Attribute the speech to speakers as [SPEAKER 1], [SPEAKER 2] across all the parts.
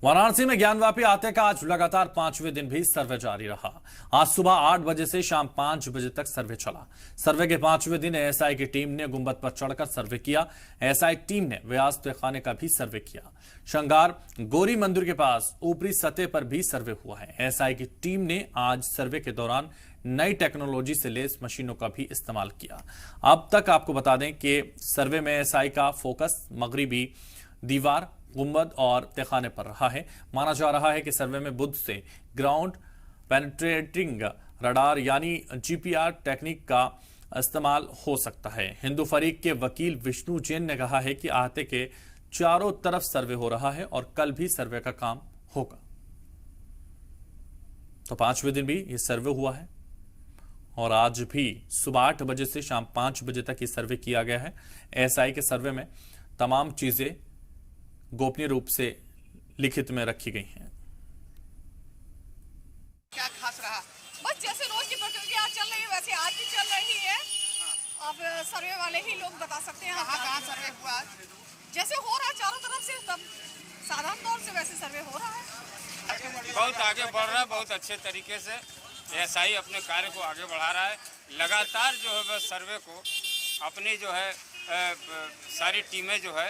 [SPEAKER 1] वाराणसी में ज्ञानव्यापी आते का आज लगातार 5वें दिन भी सर्वे जारी रहा। आज सुबह 8 बजे से शाम 5 बजे तक सर्वे चला। सर्वे के 5वें दिन एएसआई की टीम ने गुंबद पर चढ़कर सर्वे किया। एएसआई टीम ने व्यास तहखाने का भी सर्वे किया। श्रृंगार गौरी मंदिर के पास ऊपरी सतह पर भी सर्वे हुआ है। एएसआई की टीम ने आज सर्वे के दौरान नई टेक्नोलॉजी से लैस मशीनों का भी इस्तेमाल किया। अब तक आपको बता दें कि सर्वे में एएसआई का फोकस मगरिबी दीवार, गुंबद और तहखाने पर रहा है। माना जा रहा है कि सर्वे में बुध से ग्राउंड पेनिट्रेटिंग रडार यानी जीपीआर टेक्निक का इस्तेमाल हो सकता है। हिंदू फरीक के वकील विष्णु जैन ने कहा है कि आहते के चारों तरफ सर्वे हो रहा है और कल भी सर्वे का काम होगा। तो 5वें दिन भी ये सर्वे हुआ है और आज भी सुबह 8 बजे से शाम 5 बजे तक ये सर्वे किया गया है। एएसआई के सर्वे में तमाम चीजें गोपनीय रूप से लिखित में रखी गई हैं।
[SPEAKER 2] क्या खास रहा?
[SPEAKER 3] बस जैसे रोज की प्रक्रिया चल रही है वैसे आज भी चल रही है। अब सर्वे वाले ही लोग बता सकते हैं।
[SPEAKER 2] कहाँ सर्वे हुआ आज?
[SPEAKER 3] जैसे हो रहा है चारों तरफ से, तब साधारण तौर से वैसे सर्वे हो रहा है।
[SPEAKER 4] बहुत आगे बढ़ रहा है, बहुत अच्छे तरीके से एएसआई अपने कार्य को आगे बढ़ा रहा है। लगातार जो है वह सर्वे को अपनी जो है सारी टीमें जो है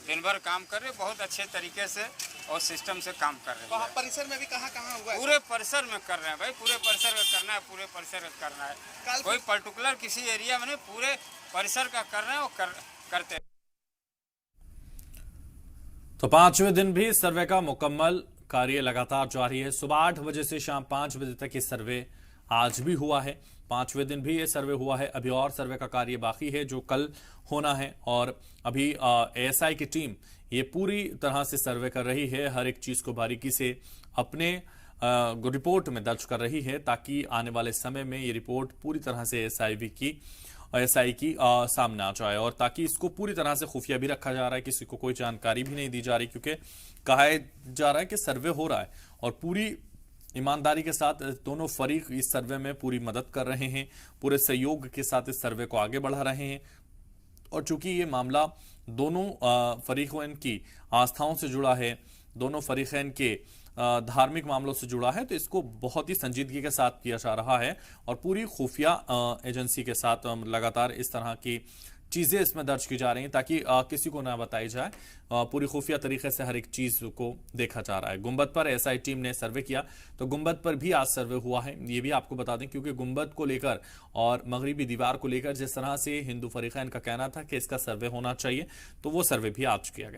[SPEAKER 4] दिन भर काम कर रहे, बहुत अच्छे तरीके से और सिस्टम से काम कर रहे हैं।
[SPEAKER 2] वहाँ परिसर में भी कहाँ हुआ है?
[SPEAKER 4] पूरे परिसर में कर रहे हैं भाई, पूरे परिसर में करना है, पूरे परिसर में करना है। कोई पर्टिकुलर किसी एरिया में नहीं, पूरे परिसर का कर रहे हैं और करते हैं।
[SPEAKER 1] तो 5वें दिन भी सर्वे का मुकम्मल कार्य लगातार जारी है। सुबह 8 बजे से शाम 5 बजे तक ये सर्वे आज भी हुआ है। 5वें दिन भी ये सर्वे हुआ है। अभी और सर्वे का कार्य बाकी है जो कल होना है और अभी एएसआई की टीम ये पूरी तरह से सर्वे कर रही है, हर एक चीज को बारीकी से अपने रिपोर्ट में दर्ज कर रही है ताकि आने वाले समय में ये रिपोर्ट पूरी तरह से एएसआई की सामने आ जाए और ताकि इसको पूरी तरह से खुफिया भी रखा जा रहा है, किसी को कोई जानकारी भी नहीं दी जा रही, क्योंकि कहा जा रहा है कि सर्वे हो रहा है और पूरी ईमानदारी के साथ दोनों फरीक इस सर्वे में पूरी मदद कर रहे हैं, पूरे सहयोग के साथ इस सर्वे को आगे बढ़ा रहे हैं। और चूंकि ये मामला दोनों फरीकैन की आस्थाओं से जुड़ा है, दोनों फरीकैन के धार्मिक मामलों से जुड़ा है, तो इसको बहुत ही संजीदगी के साथ किया जा रहा है और पूरी खुफिया एजेंसी के साथ लगातार इस तरह की चीजें इसमें दर्ज की जा रही हैं ताकि किसी को ना बताई जाए। पूरी खुफिया तरीके से हर एक चीज को देखा जा रहा है। गुंबद पर एएसआई टीम ने सर्वे किया, तो गुंबद पर भी आज सर्वे हुआ है। ये भी आपको बता दें क्योंकि गुंबद को लेकर और मगरिबी दीवार को लेकर जिस तरह से हिंदू फरीकैन का कहना था कि इसका सर्वे होना चाहिए, तो वो सर्वे भी आज किया गया।